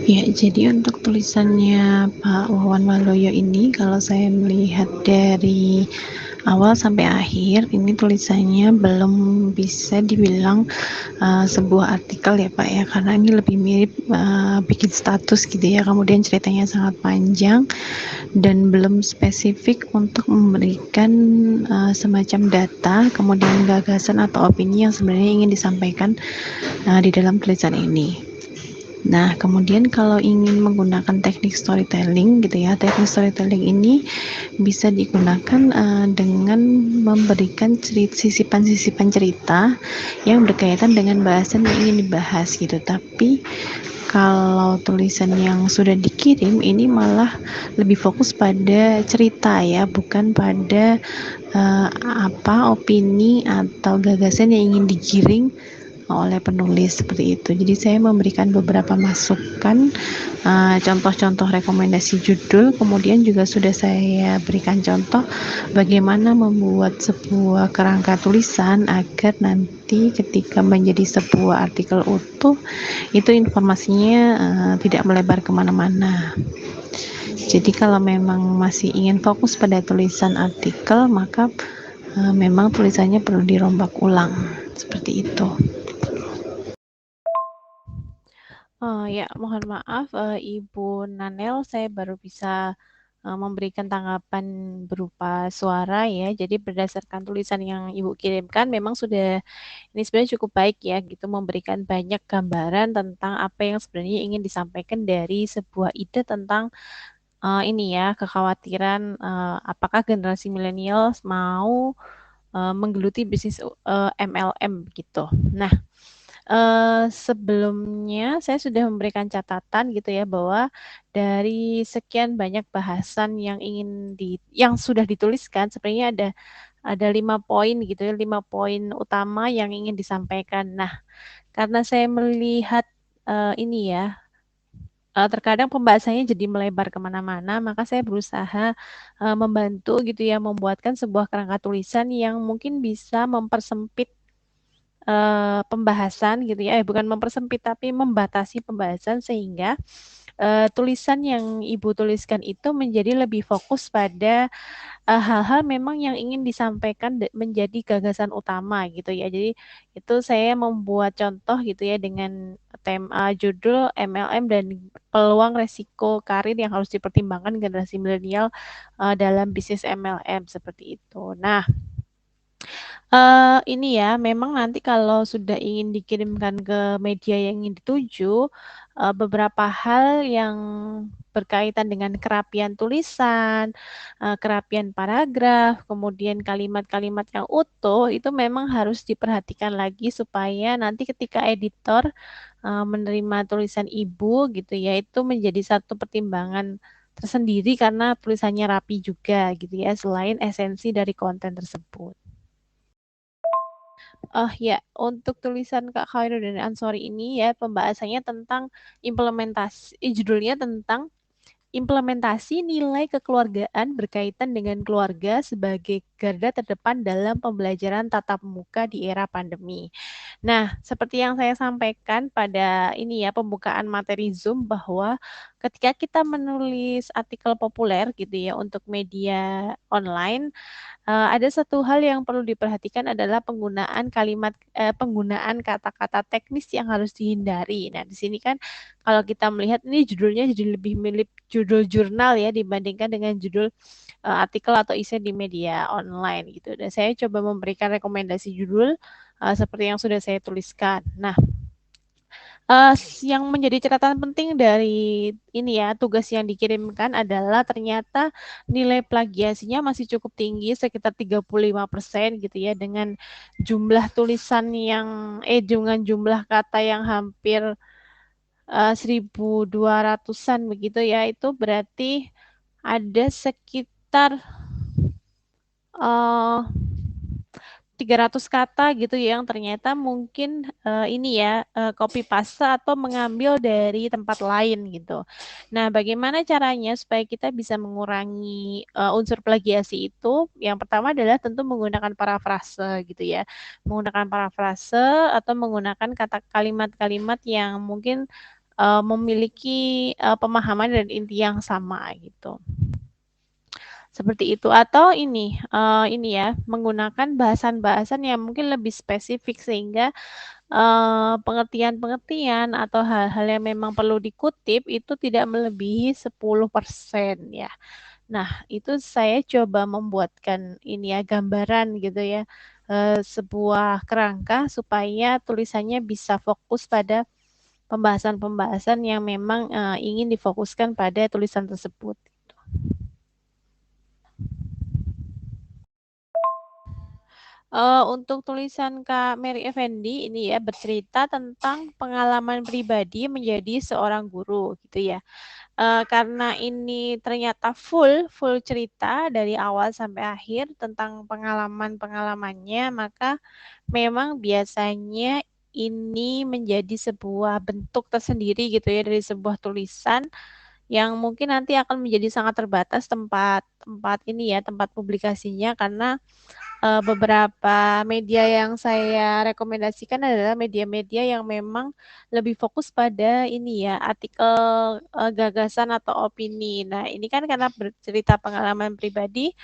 Ya, jadi untuk tulisannya Pak Wawan Waloyo ini kalau saya melihat dari awal sampai akhir, ini tulisannya belum bisa dibilang sebuah artikel ya Pak ya, karena ini lebih mirip bikin status gitu ya, kemudian ceritanya sangat panjang dan belum spesifik untuk memberikan semacam data, kemudian gagasan atau opini yang sebenarnya ingin disampaikan di dalam tulisan ini. Nah, kemudian kalau ingin menggunakan teknik storytelling gitu ya, teknik storytelling ini bisa digunakan dengan memberikan sisipan-sisipan cerita yang berkaitan dengan bahasan yang ingin dibahas gitu. Tapi kalau tulisan yang sudah dikirim ini malah lebih fokus pada cerita ya, bukan pada apa opini atau gagasan yang ingin digiring oleh penulis seperti itu. Jadi saya memberikan beberapa masukan, contoh-contoh rekomendasi judul, kemudian juga sudah saya berikan contoh bagaimana membuat sebuah kerangka tulisan agar nanti ketika menjadi sebuah artikel utuh itu informasinya tidak melebar kemana-mana. Jadi kalau memang masih ingin fokus pada tulisan artikel, maka memang tulisannya perlu dirombak ulang seperti itu. Ya, mohon maaf, Ibu Nanel, saya baru bisa memberikan tanggapan berupa suara ya. Jadi berdasarkan tulisan yang Ibu kirimkan, memang sudah ini sebenarnya cukup baik ya, gitu memberikan banyak gambaran tentang apa yang sebenarnya ingin disampaikan dari sebuah ide tentang ini ya, kekhawatiran apakah generasi milenial mau menggeluti bisnis MLM gitu. Nah, sebelumnya saya sudah memberikan catatan gitu ya bahwa dari sekian banyak bahasan yang yang sudah dituliskan sebenarnya ada 5 poin gitu ya, 5 poin utama yang ingin disampaikan. Nah, karena saya melihat ini ya, terkadang pembahasannya jadi melebar kemana-mana, maka saya berusaha membantu gitu ya, membuatkan sebuah kerangka tulisan yang mungkin bisa mempersempit pembahasan gitu ya, bukan mempersempit tapi membatasi pembahasan sehingga tulisan yang Ibu tuliskan itu menjadi lebih fokus pada hal-hal memang yang ingin disampaikan menjadi gagasan utama gitu ya. Jadi itu saya membuat contoh gitu ya dengan tema judul MLM dan peluang resiko karir yang harus dipertimbangkan generasi milenial dalam bisnis MLM seperti itu. Nah, ini ya, memang nanti kalau sudah ingin dikirimkan ke media yang ingin dituju, beberapa hal yang berkaitan dengan kerapian tulisan, kerapian paragraf, kemudian kalimat-kalimat yang utuh, itu memang harus diperhatikan lagi supaya nanti ketika editor, menerima tulisan Ibu gitu ya, itu menjadi satu pertimbangan tersendiri karena tulisannya rapi juga gitu ya, selain esensi dari konten tersebut. Oh ya, untuk tulisan Kak Khairuddin Ansori ini ya pembahasannya tentang judulnya tentang implementasi nilai kekeluargaan berkaitan dengan keluarga sebagai garda terdepan dalam pembelajaran tatap muka di era pandemi. Nah, seperti yang saya sampaikan pada ini ya pembukaan materi Zoom bahwa ketika kita menulis artikel populer gitu ya untuk media online, ada satu hal yang perlu diperhatikan adalah penggunaan kata-kata teknis yang harus dihindari. Nah, di sini kan kalau kita melihat ini judulnya jadi lebih mirip judul jurnal ya dibandingkan dengan judul artikel atau isi di media online gitu. Dan saya coba memberikan rekomendasi judul seperti yang sudah saya tuliskan. Nah, yang menjadi catatan penting dari ini ya, tugas yang dikirimkan adalah ternyata nilai plagiasinya masih cukup tinggi sekitar 35% gitu ya dengan jumlah tulisan dengan jumlah kata yang hampir 1.200-an begitu ya. Itu berarti ada sekitar eh 300 kata gitu ya yang ternyata mungkin ini ya copy paste atau mengambil dari tempat lain gitu. Nah, bagaimana caranya supaya kita bisa mengurangi unsur plagiasi itu? Yang pertama adalah tentu menggunakan parafrase gitu ya. Menggunakan parafrase atau menggunakan kata kalimat-kalimat yang mungkin memiliki pemahaman dan inti yang sama gitu. Seperti itu atau ini ya menggunakan bahasan-bahasan yang mungkin lebih spesifik sehingga pengertian-pengertian atau hal-hal yang memang perlu dikutip itu tidak melebihi 10% ya. Nah, itu saya coba membuatkan ini ya gambaran gitu ya, sebuah kerangka supaya tulisannya bisa fokus pada pembahasan-pembahasan yang memang ingin difokuskan pada tulisan tersebut. Untuk tulisan Kak Mary Effendi ini ya bercerita tentang pengalaman pribadi menjadi seorang guru gitu ya. Karena ini ternyata full cerita dari awal sampai akhir tentang pengalaman-pengalamannya, maka memang biasanya ini menjadi sebuah bentuk tersendiri gitu ya dari sebuah tulisan yang mungkin nanti akan menjadi sangat terbatas tempat tempat ini ya, tempat publikasinya karena beberapa media yang saya rekomendasikan adalah media-media yang memang lebih fokus pada ini ya, artikel, gagasan atau opini. Nah, ini kan karena bercerita pengalaman pribadi,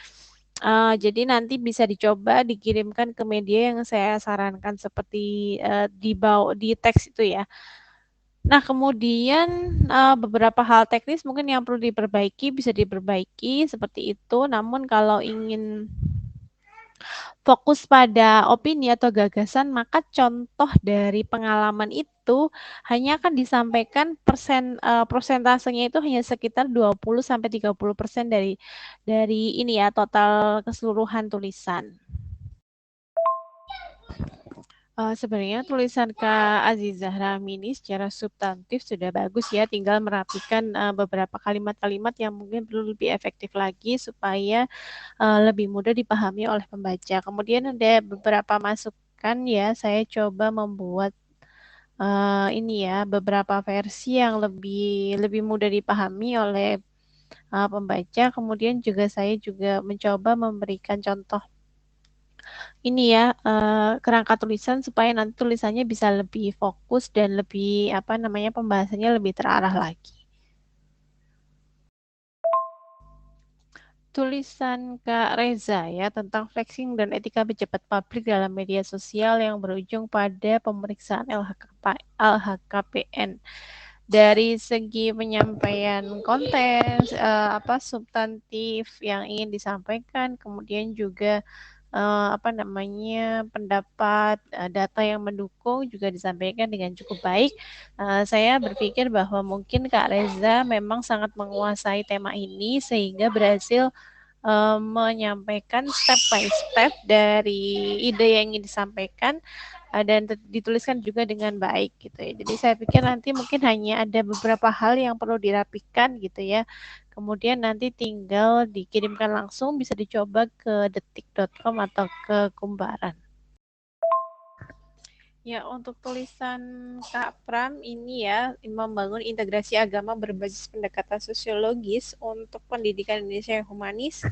jadi nanti bisa dicoba dikirimkan ke media yang saya sarankan seperti, di teks itu ya. Nah, kemudian, beberapa hal teknis mungkin yang perlu diperbaiki, bisa diperbaiki seperti itu, namun kalau ingin fokus pada opini atau gagasan, maka contoh dari pengalaman itu hanya akan disampaikan prosentasenya itu hanya sekitar 20-30% dari ini ya, total keseluruhan tulisan. Sebenarnya tulisan Kak Azizah Rahmi ini secara substantif sudah bagus ya, tinggal merapikan, beberapa kalimat-kalimat yang mungkin perlu lebih efektif lagi supaya lebih mudah dipahami oleh pembaca. Kemudian ada beberapa masukan ya, saya coba membuat ini ya beberapa versi yang lebih lebih mudah dipahami oleh pembaca. Kemudian juga saya juga mencoba memberikan contoh ini ya kerangka tulisan supaya nanti tulisannya bisa lebih fokus dan lebih apa namanya pembahasannya lebih terarah lagi. Tulisan Kak Reza ya tentang flexing dan etika pejabat publik dalam media sosial yang berujung pada pemeriksaan LHKPN. Dari segi penyampaian konten, apa substantif yang ingin disampaikan, kemudian juga apa namanya pendapat, data yang mendukung juga disampaikan dengan cukup baik. Saya berpikir bahwa mungkin Kak Reza memang sangat menguasai tema ini sehingga berhasil menyampaikan step by step dari ide yang ingin disampaikan dan dituliskan juga dengan baik gitu ya. Jadi saya pikir nanti mungkin hanya ada beberapa hal yang perlu dirapikan gitu ya. Kemudian nanti tinggal dikirimkan langsung bisa dicoba ke detik.com atau ke Kumparan. Ya, untuk tulisan Kak Pram ini ya, membangun integrasi agama berbasis pendekatan sosiologis untuk pendidikan Indonesia yang humanis.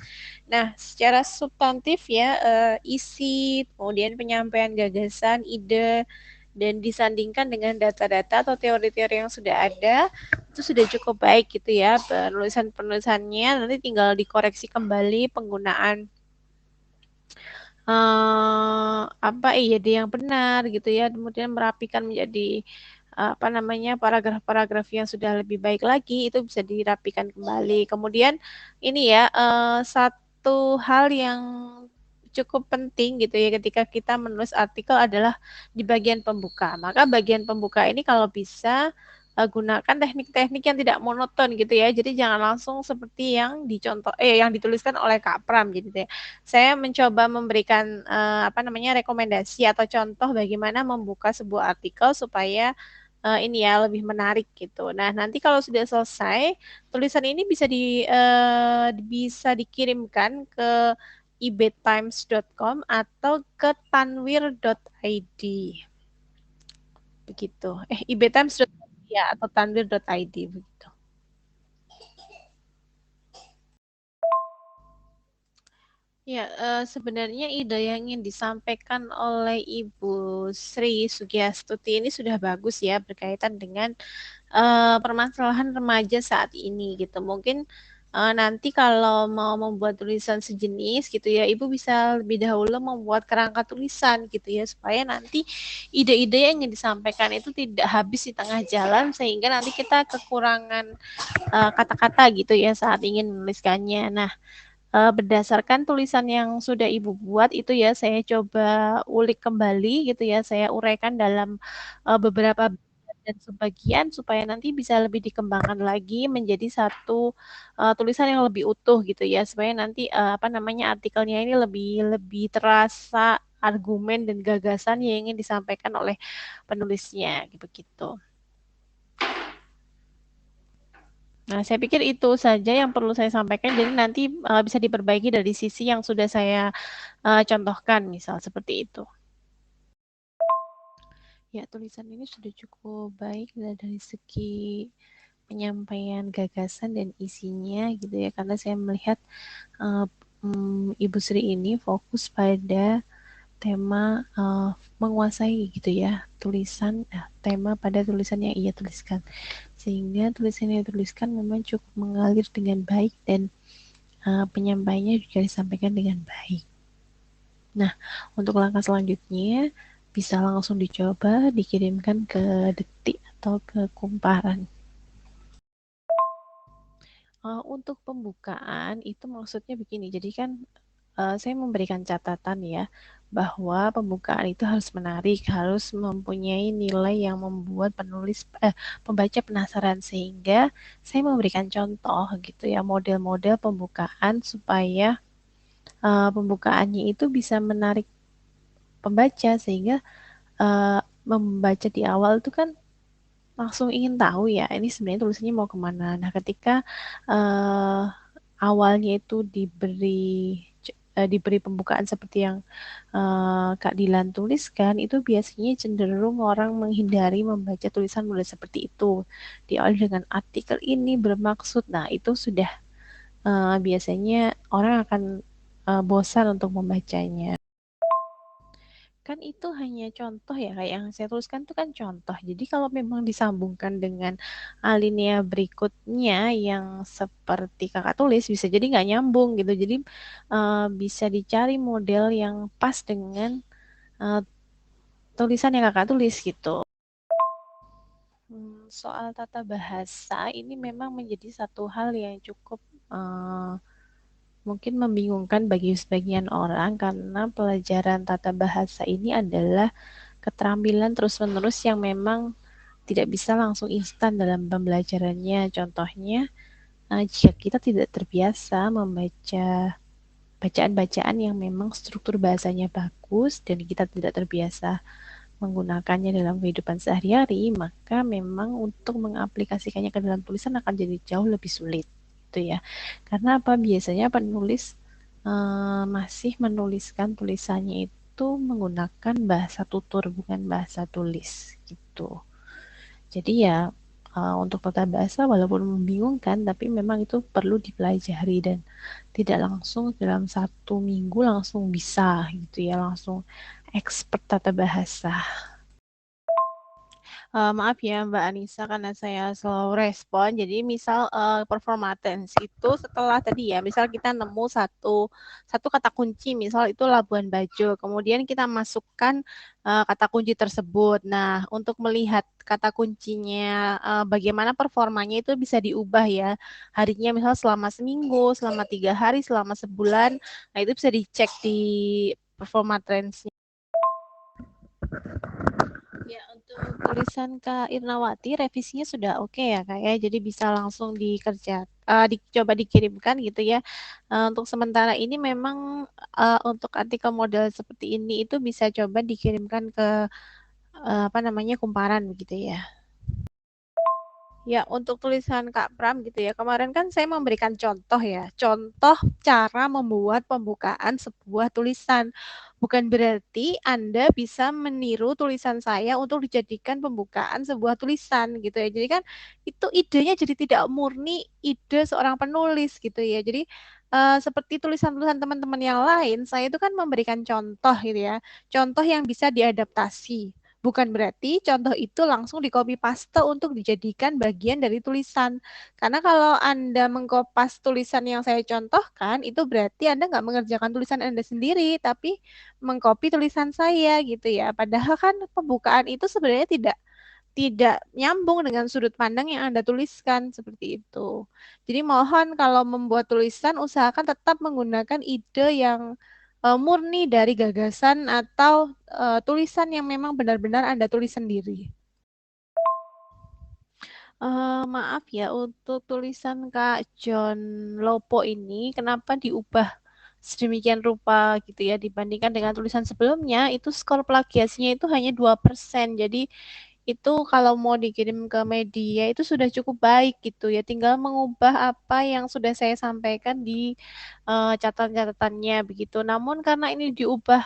Nah, secara substantif ya, isi, kemudian penyampaian gagasan, ide, dan disandingkan dengan data-data atau teori-teori yang sudah ada, itu sudah cukup baik gitu ya. Penulisan-penulisannya nanti tinggal dikoreksi kembali penggunaan apa IYD yang benar gitu ya, kemudian merapikan menjadi apa namanya paragraf-paragraf yang sudah lebih baik lagi itu bisa dirapikan kembali. Kemudian ini ya satu hal yang cukup penting gitu ya ketika kita menulis artikel adalah di bagian pembuka. Maka bagian pembuka ini kalau bisa gunakan teknik-teknik yang tidak monoton gitu ya. Jadi jangan langsung seperti yang yang dituliskan oleh Kak Pram gitu ya. Saya mencoba memberikan apa namanya rekomendasi atau contoh bagaimana membuka sebuah artikel supaya ini ya lebih menarik gitu. Nah, nanti kalau sudah selesai, tulisan ini bisa dikirimkan ke ibetimes.com atau ke tanwir.id. Begitu. ibetimes.id ya atau tanwir.id begitu. Ya, sebenarnya ide yang ingin disampaikan oleh Ibu Sri Sugiastuti ini sudah bagus ya, berkaitan dengan permasalahan remaja saat ini gitu. Mungkin nanti kalau mau membuat tulisan sejenis gitu ya, Ibu bisa lebih dahulu membuat kerangka tulisan gitu ya, supaya nanti ide-ide yang ingin disampaikan itu tidak habis di tengah jalan sehingga nanti kita kekurangan kata-kata gitu ya saat ingin menuliskannya. Nah, berdasarkan tulisan yang sudah Ibu buat itu ya, saya coba ulik kembali gitu ya, saya uraikan dalam beberapa dan sebagian supaya nanti bisa lebih dikembangkan lagi menjadi satu tulisan yang lebih utuh gitu ya, supaya nanti apa namanya artikelnya ini lebih lebih terasa argumen dan gagasan yang ingin disampaikan oleh penulisnya begitu. Nah, saya pikir itu saja yang perlu saya sampaikan. Jadi nanti bisa diperbaiki dari sisi yang sudah saya contohkan, misal seperti itu. Ya, tulisan ini sudah cukup baik dari segi penyampaian gagasan dan isinya gitu ya. Karena saya melihat uh, Ibu Sri ini fokus pada tema menguasai gitu ya tulisan tema pada tulisan yang ia tuliskan, sehingga tulisan yang dituliskan memang cukup mengalir dengan baik dan penyampaiannya juga disampaikan dengan baik. Nah, untuk langkah selanjutnya bisa langsung dicoba dikirimkan ke Detik atau ke Kumparan. Untuk pembukaan itu maksudnya begini, jadi kan saya memberikan catatan ya bahwa pembukaan itu harus menarik, harus mempunyai nilai yang membuat pembaca penasaran, sehingga saya memberikan contoh gitu ya model-model pembukaan supaya pembukaannya itu bisa menarik pembaca sehingga membaca di awal itu kan langsung ingin tahu ya ini sebenarnya tulisannya mau kemana. Nah, ketika uh, awalnya itu diberi pembukaan seperti yang Kak Dilan tuliskan, itu biasanya cenderung orang menghindari membaca tulisan mulai seperti itu. Diawali dengan artikel ini bermaksud, nah itu sudah biasanya orang akan bosan untuk membacanya. Kan itu hanya contoh ya, kayak yang saya tuliskan itu kan contoh. Jadi kalau memang disambungkan dengan alinea berikutnya yang seperti kakak tulis, bisa jadi nggak nyambung gitu. Jadi bisa dicari model yang pas dengan uh, tulisan yang kakak tulis gitu. Soal tata bahasa ini memang menjadi satu hal yang cukup mungkin membingungkan bagi sebagian orang, karena pelajaran tata bahasa ini adalah keterampilan terus-menerus yang memang tidak bisa langsung instan dalam pembelajarannya. Contohnya, jika kita tidak terbiasa membaca bacaan-bacaan yang memang struktur bahasanya bagus dan kita tidak terbiasa menggunakannya dalam kehidupan sehari-hari, maka memang untuk mengaplikasikannya ke dalam tulisan akan jadi jauh lebih sulit, gitu ya. Karena apa? Biasanya penulis masih menuliskan tulisannya itu menggunakan bahasa tutur bukan bahasa tulis, gitu. Jadi ya untuk tata bahasa walaupun membingungkan, tapi memang itu perlu dipelajari dan tidak langsung dalam 1 minggu langsung bisa gitu ya, langsung expert tata bahasa. Maaf ya Mbak Anissa karena saya slow respon. Jadi misal performa tense itu setelah tadi ya, misal kita nemu satu satu kata kunci, misal itu Labuan Bajo. Kemudian kita masukkan kata kunci tersebut. Nah, untuk melihat kata kuncinya bagaimana performanya itu bisa diubah ya. Harinya misal selama seminggu, selama 3 hari, selama sebulan. Nah, itu bisa dicek di performa tense. Ya, untuk tulisan Kak Irnawati revisinya sudah oke ya Kak ya. Jadi bisa langsung dicoba dikirimkan gitu ya. Untuk sementara ini memang untuk artikel model seperti ini itu bisa coba dikirimkan ke apa namanya Kumparan begitu ya. Ya, untuk tulisan Kak Pram gitu ya. Kemarin kan saya memberikan contoh ya, contoh cara membuat pembukaan sebuah tulisan. Bukan berarti Anda bisa meniru tulisan saya untuk dijadikan pembukaan sebuah tulisan gitu ya. Jadi kan itu idenya jadi tidak murni ide seorang penulis gitu ya. Jadi seperti tulisan-tulisan teman-teman yang lain, saya itu kan memberikan contoh gitu ya, contoh yang bisa diadaptasi. Bukan berarti contoh itu langsung di copy paste untuk dijadikan bagian dari tulisan. Karena kalau Anda mengkopas tulisan yang saya contohkan, itu berarti Anda nggak mengerjakan tulisan Anda sendiri, tapi mengcopy tulisan saya gitu ya. Padahal kan pembukaan itu sebenarnya tidak tidak nyambung dengan sudut pandang yang Anda tuliskan seperti itu. Jadi mohon kalau membuat tulisan usahakan tetap menggunakan ide yang murni dari gagasan atau tulisan yang memang benar-benar Anda tulis sendiri. Maaf ya untuk tulisan Kak John Lopo ini kenapa diubah sedemikian rupa gitu ya dibandingkan dengan tulisan sebelumnya itu skor plagiasinya itu hanya 2%. Jadi itu kalau mau dikirim ke media itu sudah cukup baik gitu ya. Tinggal mengubah apa yang sudah saya sampaikan di catatan-catatannya begitu. Namun karena ini diubah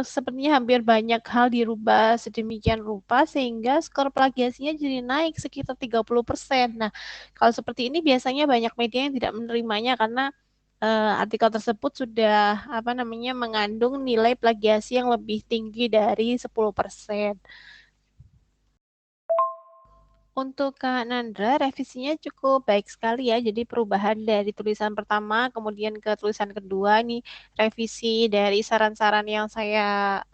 sepertinya hampir banyak hal dirubah sedemikian rupa sehingga skor plagiasinya jadi naik sekitar 30%. Nah, kalau seperti ini biasanya banyak media yang tidak menerimanya karena artikel tersebut sudah mengandung nilai plagiasi yang lebih tinggi dari 10%. Untuk Kak Nandra, revisinya cukup baik sekali ya. Jadi perubahan dari tulisan pertama, kemudian ke tulisan kedua, ini revisi dari saran-saran yang saya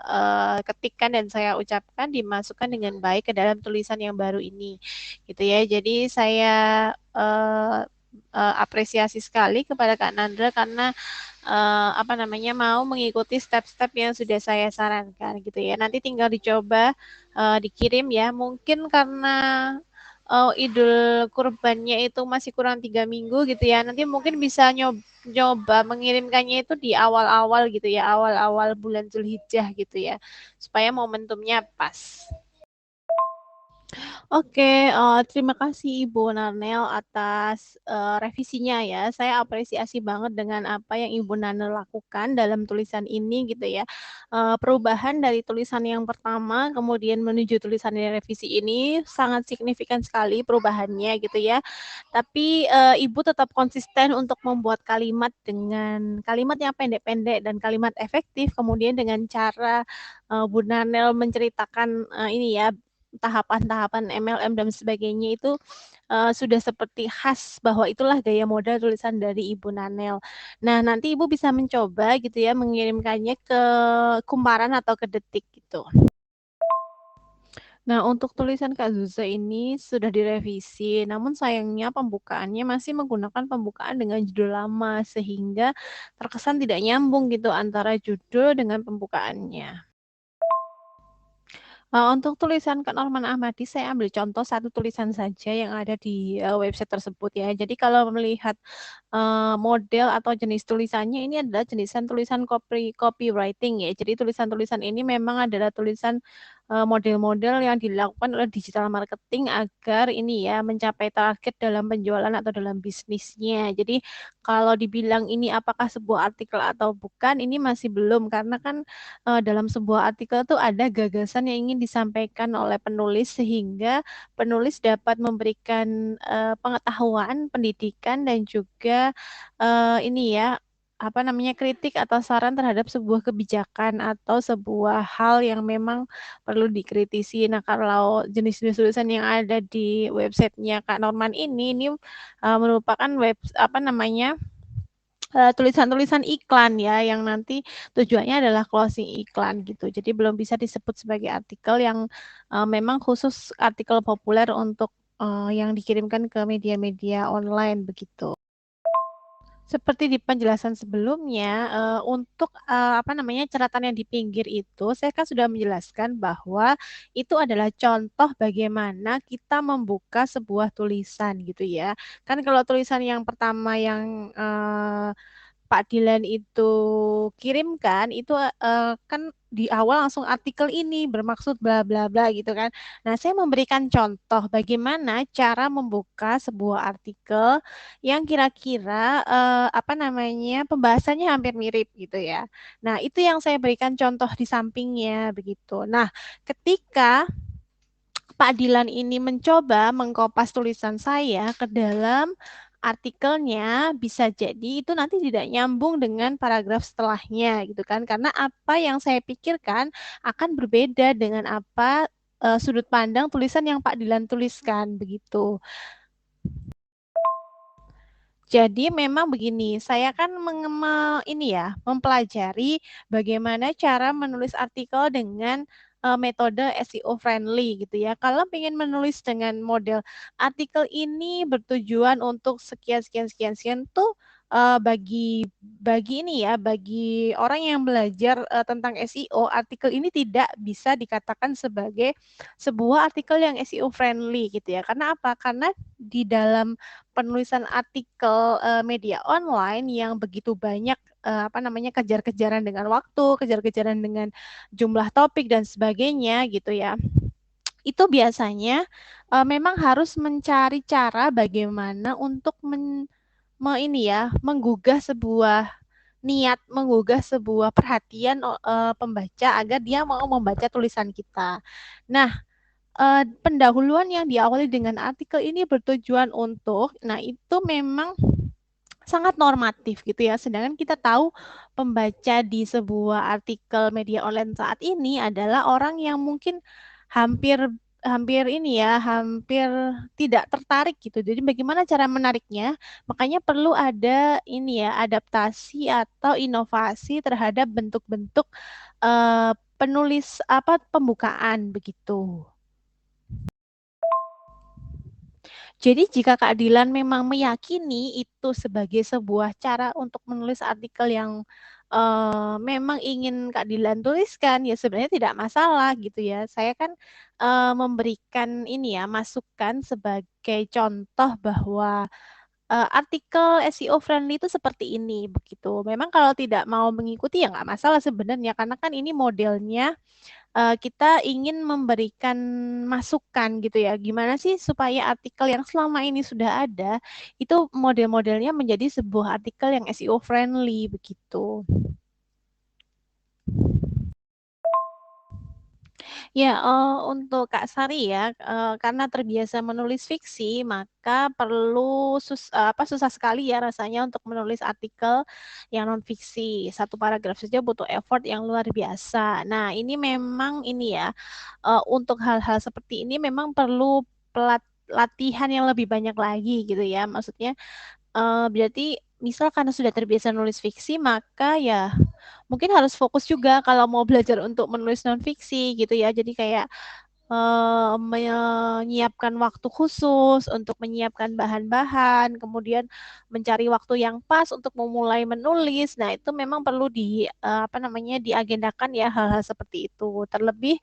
ketikkan dan saya ucapkan dimasukkan dengan baik ke dalam tulisan yang baru ini. Gitu ya. Jadi saya apresiasi sekali kepada Kak Nandra karena mau mengikuti step-step yang sudah saya sarankan gitu ya. Nanti tinggal dicoba dikirim ya. Mungkin karena Idul Kurbannya itu masih kurang 3 minggu gitu ya. Nanti mungkin bisa nyoba mengirimkannya itu di awal-awal gitu ya, awal-awal bulan Zulhijjah gitu ya, supaya momentumnya pas. Oke, terima kasih Ibu Nanel atas revisinya ya. Saya apresiasi banget dengan apa yang Ibu Nanel lakukan dalam tulisan ini gitu ya. Perubahan dari tulisan yang pertama kemudian menuju tulisan yang revisi ini sangat signifikan sekali perubahannya gitu ya. Tapi Ibu tetap konsisten untuk membuat kalimat dengan kalimat yang pendek-pendek dan kalimat efektif. Kemudian dengan cara Bu Nanel menceritakan ini ya tahapan-tahapan MLM dan sebagainya itu sudah seperti khas bahwa itulah gaya modal tulisan dari Ibu Nanel. Nah, nanti Ibu bisa mencoba gitu ya mengirimkannya ke Kumparan atau ke Detik gitu. Nah, untuk tulisan Kak Zuza ini sudah direvisi, namun sayangnya pembukaannya masih menggunakan pembukaan dengan judul lama sehingga terkesan tidak nyambung gitu antara judul dengan pembukaannya. Untuk tulisan Kak Norman Ahmadi, saya ambil contoh satu tulisan saja yang ada di website tersebut ya. Jadi kalau melihat model atau jenis tulisannya ini adalah jenisan tulisan copywriting ya. Jadi tulisan-tulisan ini memang adalah tulisan model-model yang dilakukan oleh digital marketing agar ini ya mencapai target dalam penjualan atau dalam bisnisnya. Jadi kalau dibilang ini apakah sebuah artikel atau bukan, ini masih belum karena kan dalam sebuah artikel tuh ada gagasan yang ingin disampaikan oleh penulis sehingga penulis dapat memberikan pengetahuan, pendidikan dan juga ini ya kritik atau saran terhadap sebuah kebijakan atau sebuah hal yang memang perlu dikritisi. Nah, kalau jenis-jenis tulisan yang ada di websitenya Kak Norman ini merupakan tulisan-tulisan iklan ya yang nanti tujuannya adalah closing iklan gitu. Jadi belum bisa disebut sebagai artikel yang memang khusus artikel populer untuk yang dikirimkan ke media-media online begitu. Seperti di penjelasan sebelumnya, untuk catatan yang di pinggir itu, saya kan sudah menjelaskan bahwa itu adalah contoh bagaimana kita membuka sebuah tulisan gitu ya. Kan kalau tulisan yang pertama yang Pak Dilan itu kirimkan itu kan di awal langsung artikel ini bermaksud bla bla bla gitu kan. Nah, saya memberikan contoh bagaimana cara membuka sebuah artikel yang kira-kira pembahasannya hampir mirip gitu ya. Nah, itu yang saya berikan contoh di sampingnya begitu. Nah, ketika Pak Dilan ini mencoba mengkopas tulisan saya ke dalam artikelnya bisa jadi itu nanti tidak nyambung dengan paragraf setelahnya gitu kan. Karena apa yang saya pikirkan akan berbeda dengan apa sudut pandang tulisan yang Pak Dilan tuliskan begitu. Jadi memang begini, saya kan mempelajari bagaimana cara menulis artikel dengan metode SEO friendly gitu ya. Kalau ingin menulis dengan model artikel ini bertujuan untuk sekian sekian sekian sekian tuh bagi orang yang belajar tentang SEO, artikel ini tidak bisa dikatakan sebagai sebuah artikel yang SEO friendly gitu ya. Karena apa? Karena di dalam penulisan artikel media online yang begitu banyak kejar-kejaran dengan waktu, kejar-kejaran dengan jumlah topik dan sebagainya gitu ya. Itu biasanya memang harus mencari cara bagaimana untuk menggugah sebuah niat, menggugah sebuah perhatian pembaca agar dia mau membaca tulisan kita. Nah, pendahuluan yang diawali dengan artikel ini bertujuan untuk, nah itu memang sangat normatif gitu ya. Sedangkan kita tahu pembaca di sebuah artikel media online saat ini adalah orang yang mungkin hampir hampir tidak tertarik gitu. Jadi bagaimana cara menariknya? Makanya perlu ada adaptasi atau inovasi terhadap bentuk-bentuk pembukaan begitu. Jadi jika keadilan memang meyakini itu sebagai sebuah cara untuk menulis artikel yang memang ingin keadilan tuliskan, ya sebenarnya tidak masalah gitu ya. Saya kan memberikan masukan sebagai contoh bahwa artikel SEO friendly itu seperti ini begitu. Memang kalau tidak mau mengikuti ya nggak masalah sebenarnya karena kan ini modelnya kita ingin memberikan masukan gitu ya, gimana sih supaya artikel yang selama ini sudah ada, itu model-modelnya menjadi sebuah artikel yang SEO friendly begitu. Ya, untuk Kak Sari ya, karena terbiasa menulis fiksi, maka perlu susah sekali ya rasanya untuk menulis artikel yang non fiksi. Satu paragraf saja butuh effort yang luar biasa. Nah, ini memang untuk hal-hal seperti ini memang perlu latihan yang lebih banyak lagi gitu ya. Maksudnya berarti misal karena sudah terbiasa nulis fiksi, maka ya mungkin harus fokus juga kalau mau belajar untuk menulis non fiksi gitu ya. Jadi kayak menyiapkan waktu khusus untuk menyiapkan bahan-bahan, kemudian mencari waktu yang pas untuk memulai menulis. Nah, itu memang perlu diagendakan ya hal-hal seperti itu. Terlebih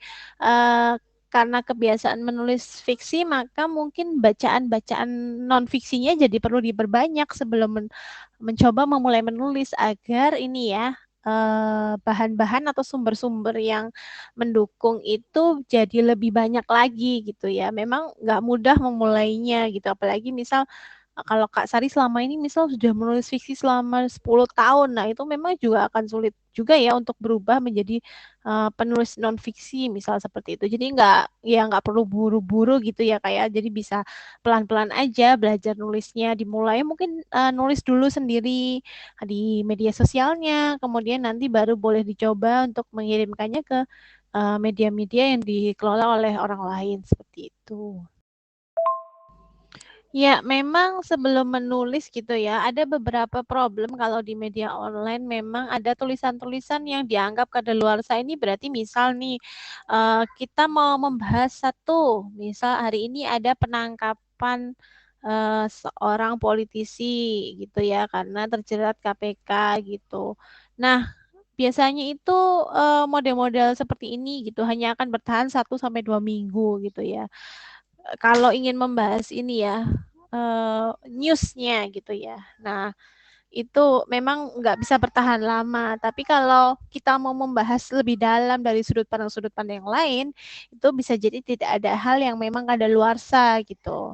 karena kebiasaan menulis fiksi, maka mungkin bacaan-bacaan non fiksinya jadi perlu diperbanyak sebelum mencoba memulai menulis agar bahan-bahan atau sumber-sumber yang mendukung itu jadi lebih banyak lagi gitu ya. Memang nggak mudah memulainya gitu, apalagi misal kalau Kak Sari selama ini misal sudah menulis fiksi selama 10 tahun, nah itu memang juga akan sulit juga ya untuk berubah menjadi penulis non fiksi misal seperti itu. Jadi nggak perlu buru-buru gitu ya kayak jadi bisa pelan-pelan aja belajar nulisnya, dimulai mungkin nulis dulu sendiri di media sosialnya, kemudian nanti baru boleh dicoba untuk mengirimkannya ke media-media yang dikelola oleh orang lain seperti itu. Ya, memang sebelum menulis gitu ya, ada beberapa problem kalau di media online memang ada tulisan-tulisan yang dianggap kadaluarsa. Ini berarti misal nih, kita mau membahas misal hari ini ada penangkapan seorang politisi gitu ya, karena terjerat KPK gitu. Nah, biasanya itu model-model seperti ini gitu hanya akan bertahan 1 sampai 2 minggu gitu ya. Kalau ingin membahas newsnya gitu ya. Nah, itu memang nggak bisa bertahan lama. Tapi kalau kita mau membahas lebih dalam dari sudut pandang yang lain, itu bisa jadi tidak ada hal yang memang kadaluarsa gitu.